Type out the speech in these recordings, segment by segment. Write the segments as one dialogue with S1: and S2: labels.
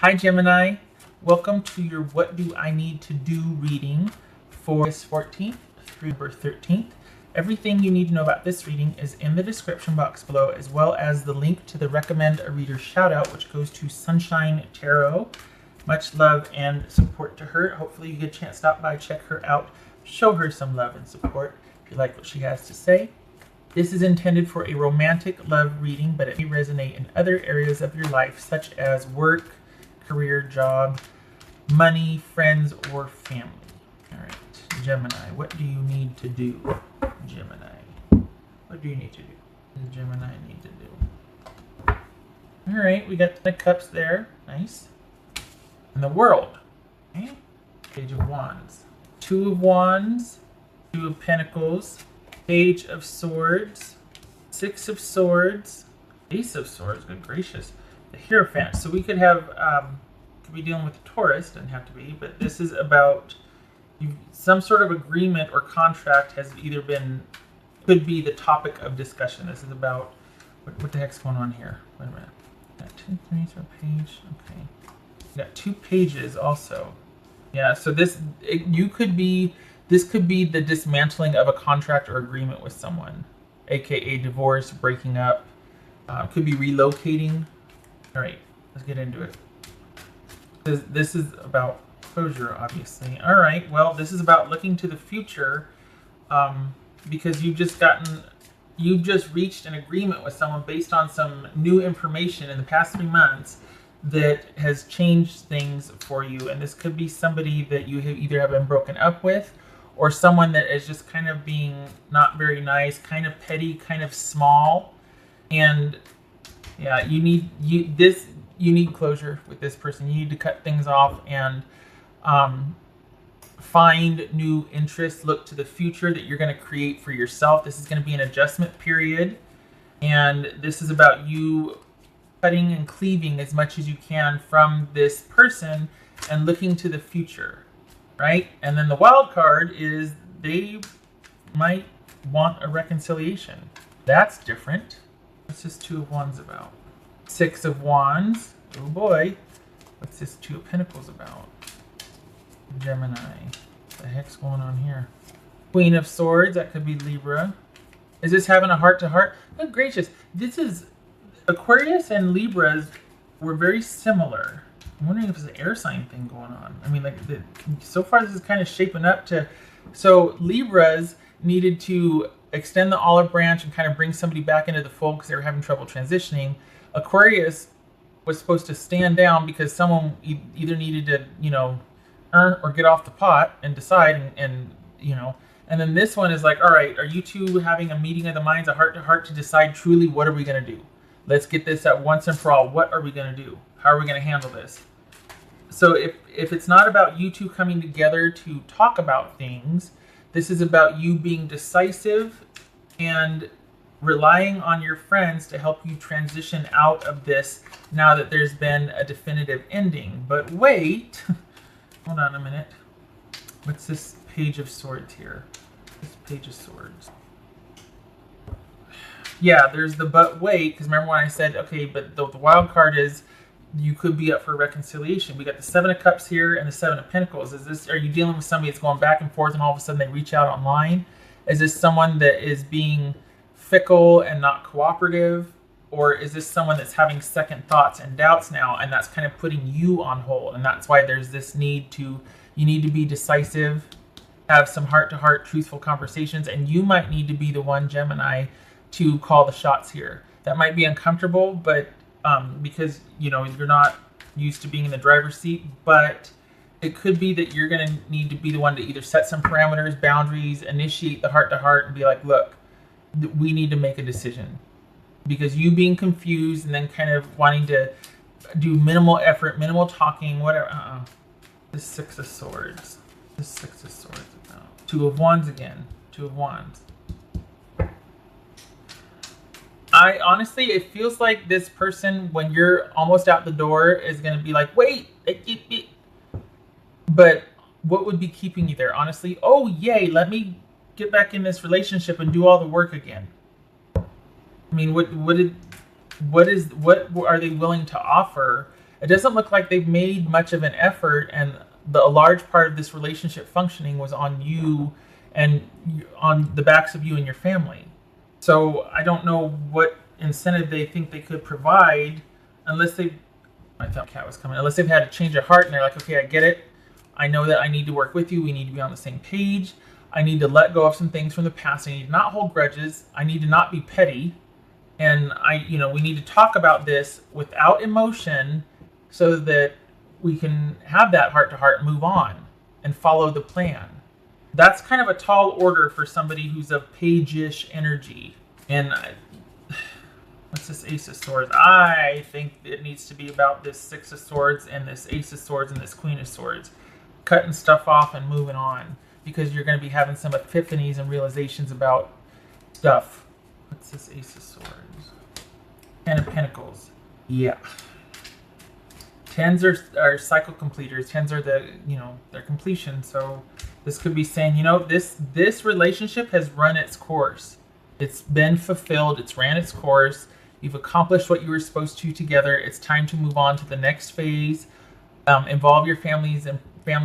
S1: Hi Gemini, welcome to your What Do I Need to Do reading for August 14th through November 13th. Everything you need to know about this reading is in the description box below, as well as the link to the Recommend a Reader shout out, which goes to Sunshine Tarot. Much love and support to her. Hopefully you get a chance to stop by, check her out, show her some love and support if you like what she has to say. This is intended for a romantic love reading, but it may resonate in other areas of your life, such as work, career, job, money, friends, or family. All right, Gemini, what do you need to do? Gemini, what do you need to do? What does Gemini need to do? All right, we got the cups there. Nice. And the world. Okay. Page of Wands. Two of Wands. Two of Pentacles. Page of Swords. Six of Swords. Ace of Swords. Good gracious. The Hierophant. So we could have, could be dealing with a Taurus, doesn't have to be, but this is about some sort of agreement or contract has either been, could be the topic of discussion. This is about, what the heck's going on here? Wait a minute. Got 2, 3 for a page. Okay. We got 2 pages also. Yeah, so this could be the dismantling of a contract or agreement with someone, aka divorce, breaking up, could be relocating. All right, let's get into it. This is about closure, obviously. All right, well, this is about looking to the future, because you've just reached an agreement with someone based on some new information in the past 3 months that has changed things for you. And this could be somebody that you have been broken up with, or someone that is just kind of being not very nice, kind of petty, kind of small. And yeah, you need closure with this person. You need to cut things off and find new interests. Look to the future that you're going to create for yourself. This is going to be an adjustment period, and this is about you cutting and cleaving as much as you can from this person and looking to the future, right? And then the wild card is they might want a reconciliation. That's different. What's this 2 of Wands about? 6 of Wands. Oh boy. What's this 2 of Pentacles about? Gemini. What the heck's going on here? Queen of Swords. That could be Libra. Is this having a heart-to-heart? Good gracious. This is... Aquarius and Libras were very similar. I'm wondering if it's an air sign thing going on. I mean, like, so far this is kind of shaping up to... So Libras needed to extend the olive branch and kind of bring somebody back into the fold because they were having trouble transitioning. Aquarius was supposed to stand down because someone either needed to, earn or get off the pot and decide, and then this one is like, all right, are you two having a meeting of the minds, a heart-to-heart, to decide truly what are we going to do? Let's get this at once and for all. What are we going to do? How are we going to handle this? So if it's not about you two coming together to talk about things, this is about you being decisive and relying on your friends to help you transition out of this now that there's been a definitive ending. But wait, hold on a minute. What's this Page of Swords here? This Page of Swords. Yeah, there's the but wait, because remember when I said, okay, but the wild card is you could be up for reconciliation. We got the 7 of Cups here and the 7 of Pentacles. Are you dealing with somebody that's going back and forth and all of a sudden they reach out online? Is this someone that is being fickle and not cooperative? Or is this someone that's having second thoughts and doubts now, and that's kind of putting you on hold? And that's why there's this need to be decisive, have some heart-to-heart truthful conversations, and you might need to be the one, Gemini, to call the shots here. That might be uncomfortable, but because you're not used to being in the driver's seat, but it could be that you're going to need to be the one to either set some parameters, boundaries, initiate the heart-to-heart, and be like, look, we need to make a decision. Because you being confused and then kind of wanting to do minimal effort, minimal talking, whatever. This 6 of Swords. This 6 of Swords about 2 of Wands again. 2 of Wands. Honestly, it feels like this person, when you're almost out the door, is going to be like, wait. But what would be keeping you there? Honestly, oh, yay, let me get back in this relationship and do all the work again. I mean, what are they willing to offer it doesn't look like they've made much of an effort, and a large part of this relationship functioning was on you and on the backs of you and your family. So I don't know what incentive they think they could provide unless they, I thought Cat was coming, unless they've had a change of heart and they're like, okay, I get it. I know that I need to work with you. We need to be on the same page. I need to let go of some things from the past. I need to not hold grudges. I need to not be petty. And we need to talk about this without emotion so that we can have that heart-to-heart and move on and follow the plan. That's kind of a tall order for somebody who's of page-ish energy. And what's this Ace of Swords? I think it needs to be about this Six of Swords and this Ace of Swords and this Queen of Swords. Cutting stuff off and moving on, because you're going to be having some epiphanies and realizations about stuff. What's this Ace of Swords? Ten of Pentacles. Yeah. Tens are cycle completers. Tens are their completion. So this could be saying, this relationship has run its course. It's been fulfilled. It's ran its course. You've accomplished what you were supposed to together. It's time to move on to the next phase. Involve your family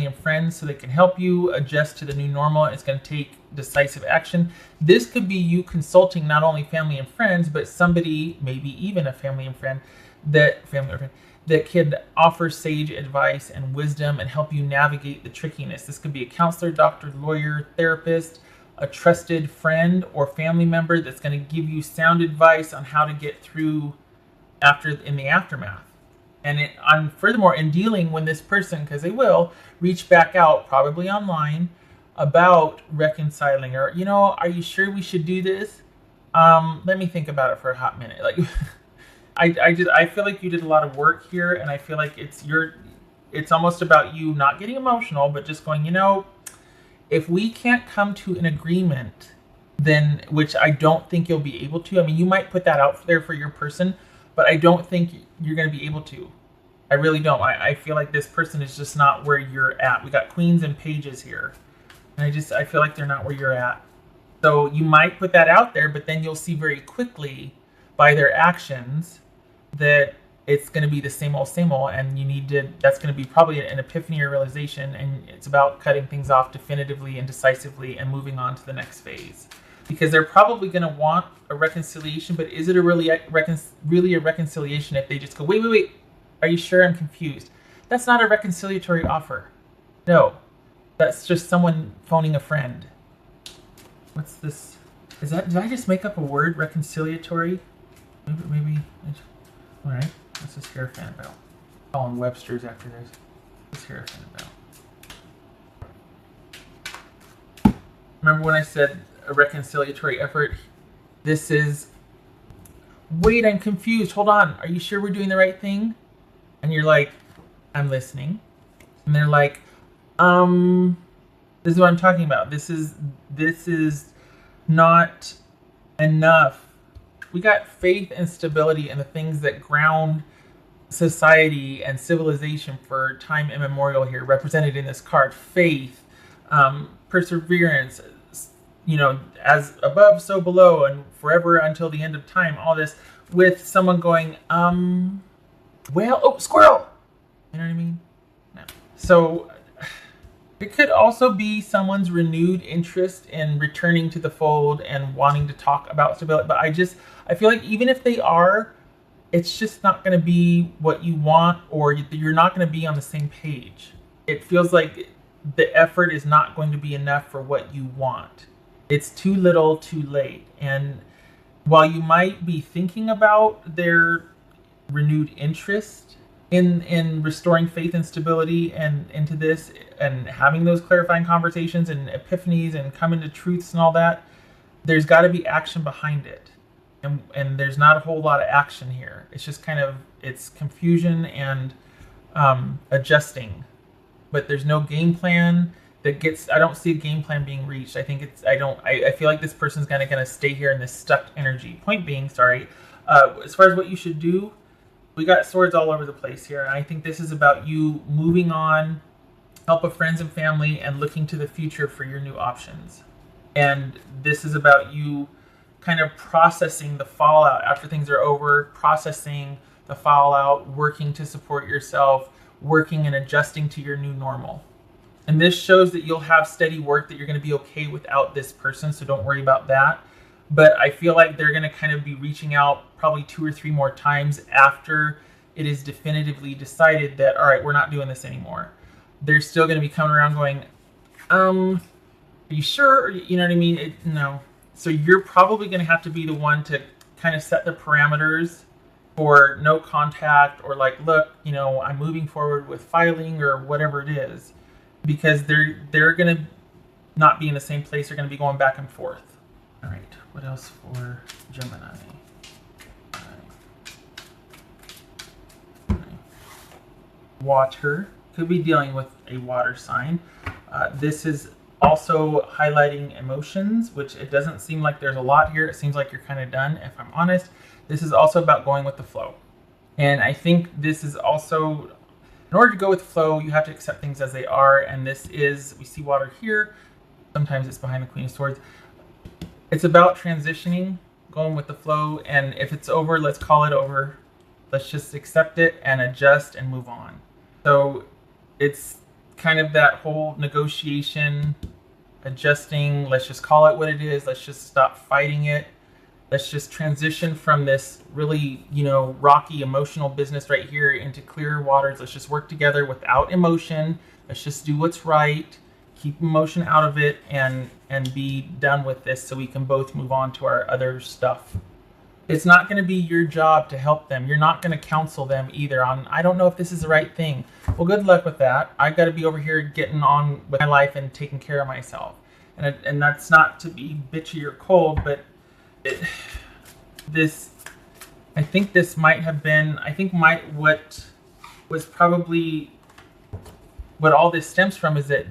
S1: and friends so they can help you adjust to the new normal. It's going to take decisive action. This could be you consulting not only family and friends, but somebody, maybe even a family or friend, that could offer sage advice and wisdom and help you navigate the trickiness. This could be a counselor, doctor, lawyer, therapist, a trusted friend or family member that's going to give you sound advice on how to get through in the aftermath. And furthermore, in dealing with this person, because they will reach back out, probably online, about reconciling, or, are you sure we should do this? Let me think about it for a hot minute. Like, I feel like you did a lot of work here, and I feel like it's almost about you not getting emotional, but just going, if we can't come to an agreement, then, which I don't think you'll be able to. I mean, you might put that out there for your person, but I don't think you're going to be able to. I really don't. I feel like this person is just not where you're at. We got queens and pages here. And I feel like they're not where you're at. So you might put that out there, but then you'll see very quickly by their actions that it's going to be the same old, and that's going to be probably an epiphany or realization, and it's about cutting things off definitively and decisively and moving on to the next phase. Because they're probably going to want a reconciliation, but is it really a reconciliation if they just go, wait, are you sure? I'm confused. That's not a reconciliatory offer. No, that's just someone phoning a friend. What's this? Did I just make up a word, reconciliatory? Maybe. All right, what's this Hierophant about? Calling Webster's after this. What's this Hierophant about? Remember when I said a reconciliatory effort? This is, wait, I'm confused. Hold on. Are you sure we're doing the right thing? And you're like, I'm listening. And they're like, this is what I'm talking about. This is not enough. We got faith and stability and the things that ground society and civilization for time immemorial here, represented in this card. Faith, perseverance, as above, so below, and forever until the end of time. All this with someone going, squirrel. You know what I mean? No. So it could also be someone's renewed interest in returning to the fold and wanting to talk about stability. But I feel like even if they are, it's just not going to be what you want, or you're not going to be on the same page. It feels like the effort is not going to be enough for what you want. It's too little, too late. And while you might be thinking about their renewed interest in restoring faith and stability and into this, and having those clarifying conversations and epiphanies and coming to truths and all that, there's got to be action behind it. And there's not a whole lot of action here. It's just it's confusion and adjusting. But there's no game plan I don't see a game plan being reached. I think I feel like this person's going to stay here in this stuck energy. Point being, as far as what you should do, we got swords all over the place here. And I think this is about you moving on, help of friends and family, and looking to the future for your new options. And this is about you kind of processing the fallout after things are over, processing the fallout, working to support yourself, working and adjusting to your new normal. And this shows that you'll have steady work, that you're going to be okay without this person, so don't worry about that. But I feel like they're going to kind of be reaching out probably 2 or 3 more times after it is definitively decided that, all right, we're not doing this anymore. They're still going to be coming around going, are you sure? You know what I mean? No. So you're probably going to have to be the one to kind of set the parameters for no contact, or like, look, you know, I'm moving forward with filing or whatever it is, because they're going to not be in the same place. They're going to be going back and forth. All right. What else for Gemini? Water. Could be dealing with a water sign. This is also highlighting emotions, which it doesn't seem like there's a lot here. It seems like you're kind of done, if I'm honest. This is also about going with the flow. And I think this is also, in order to go with the flow, you have to accept things as they are. And this is, we see water here. Sometimes it's behind the Queen of Swords. It's about transitioning, going with the flow. And if it's over, let's call it over. Let's just accept it and adjust and move on. So it's kind of that whole negotiation, adjusting. Let's just call it what it is. Let's just stop fighting it. Let's just transition from this really, you know, rocky emotional business right here into clearer waters. Let's just work together without emotion. Let's just do what's right. Keep emotion out of it and be done with this so we can both move on to our other stuff. It's not going to be your job to help them. You're not going to counsel them either on, I don't know if this is the right thing. Well, good luck with that. I've got to be over here getting on with my life and taking care of myself. And that's not to be bitchy or cold, but I think this might have been, what was probably, what all this stems from is that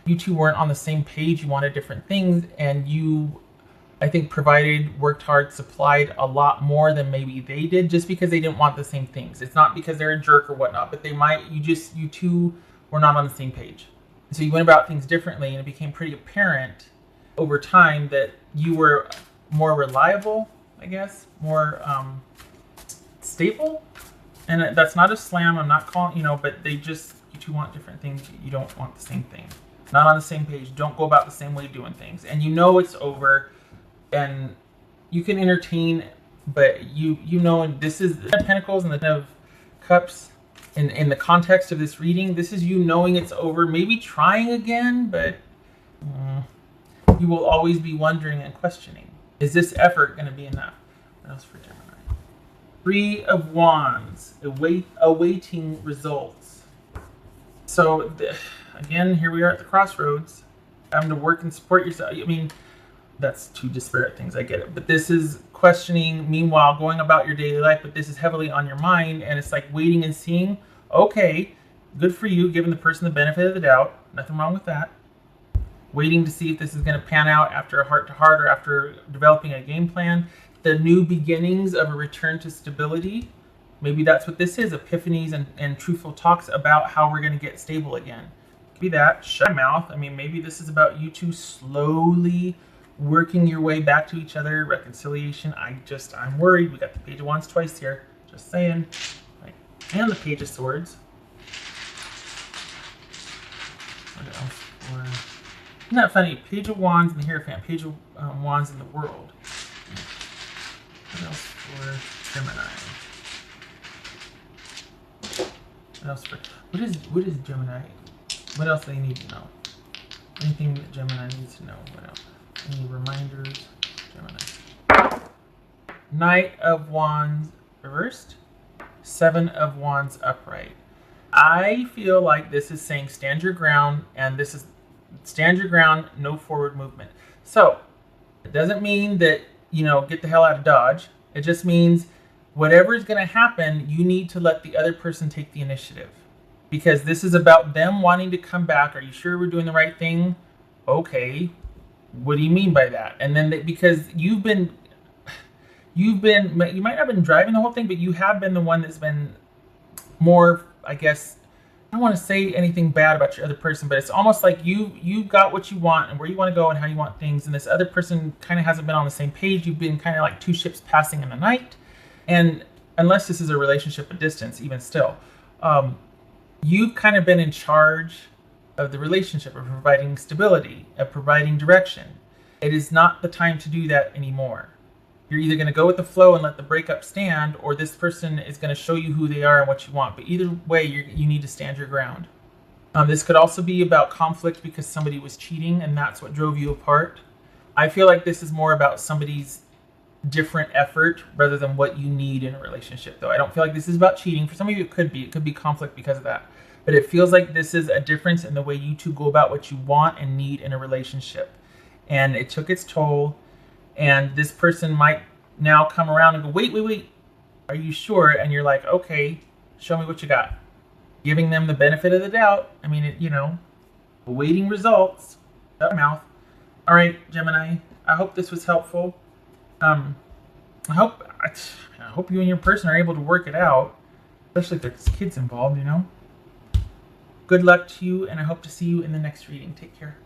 S1: you two weren't on the same page. You wanted different things, and you, I think, provided, worked hard, supplied a lot more than maybe they did, just because they didn't want the same things. It's not because they're a jerk or whatnot, but you two were not on the same page. And so you went about things differently, and it became pretty apparent over time that you were more reliable, I guess, more stable. And that's not a slam. I'm not calling, but you two want different things. You don't want the same thing. Not on the same page. Don't go about the same way doing things. And it's over. And you can entertain, but and this is the Ten of Pentacles and the Ten of Cups. In the context of this reading, this is you knowing it's over, maybe trying again, but you will always be wondering and questioning. Is this effort going to be enough? What else for Gemini? 3 of Wands, awaiting results. So, again, here we are at the crossroads. Having to work and support yourself. I mean, that's 2 disparate things, I get it. But this is questioning, meanwhile, going about your daily life, but this is heavily on your mind, and it's like waiting and seeing. Okay, good for you, giving the person the benefit of the doubt. Nothing wrong with that. Waiting to see if this is going to pan out after a heart-to-heart or after developing a game plan. The new beginnings of a return to stability. Maybe that's what this is, epiphanies and truthful talks about how we're going to get stable again. Could be that. Shut my mouth. I mean, maybe this is about you two slowly working your way back to each other. Reconciliation. I'm worried. We got the Page of Wands twice here. Just saying. Right. And the Page of Swords. What else for... Isn't that funny? Page of Wands in the Hierophant. Page of Wands in the World. What else for Gemini? What else for... What is Gemini? What else do they need to know? Anything that Gemini needs to know? What else? Any reminders? Gemini. Knight of Wands reversed. 7 of Wands upright. I feel like this is saying stand your ground, and this is stand your ground, no forward movement. So it doesn't mean that, get the hell out of Dodge. It just means whatever is going to happen, you need to let the other person take the initiative. Because this is about them wanting to come back. Are you sure we're doing the right thing? Okay. What do you mean by that? And then because you might not have been driving the whole thing, but you have been the one that's been more, I guess, I don't want to say anything bad about your other person, but it's almost like you got what you want and where you want to go and how you want things. And this other person kind of hasn't been on the same page. You've been kind of like 2 ships passing in the night. And unless this is a relationship at distance, even still, you've kind of been in charge of the relationship, of providing stability, of providing direction. It is not the time to do that anymore. You're either going to go with the flow and let the breakup stand, or this person is going to show you who they are and what you want. But either way, you need to stand your ground. This could also be about conflict because somebody was cheating and that's what drove you apart. I feel like this is more about somebody's different effort rather than what you need in a relationship, though. I don't feel like this is about cheating. For some of you, it could be. It could be conflict because of that. But it feels like this is a difference in the way you two go about what you want and need in a relationship. And it took its toll. And this person might now come around and go, wait. Are you sure? And you're like, okay, show me what you got. Giving them the benefit of the doubt. I mean, awaiting results. Shut your mouth. All right, Gemini, I hope this was helpful. I hope you and your person are able to work it out, especially if there's kids involved, Good luck to you, and I hope to see you in the next reading. Take care.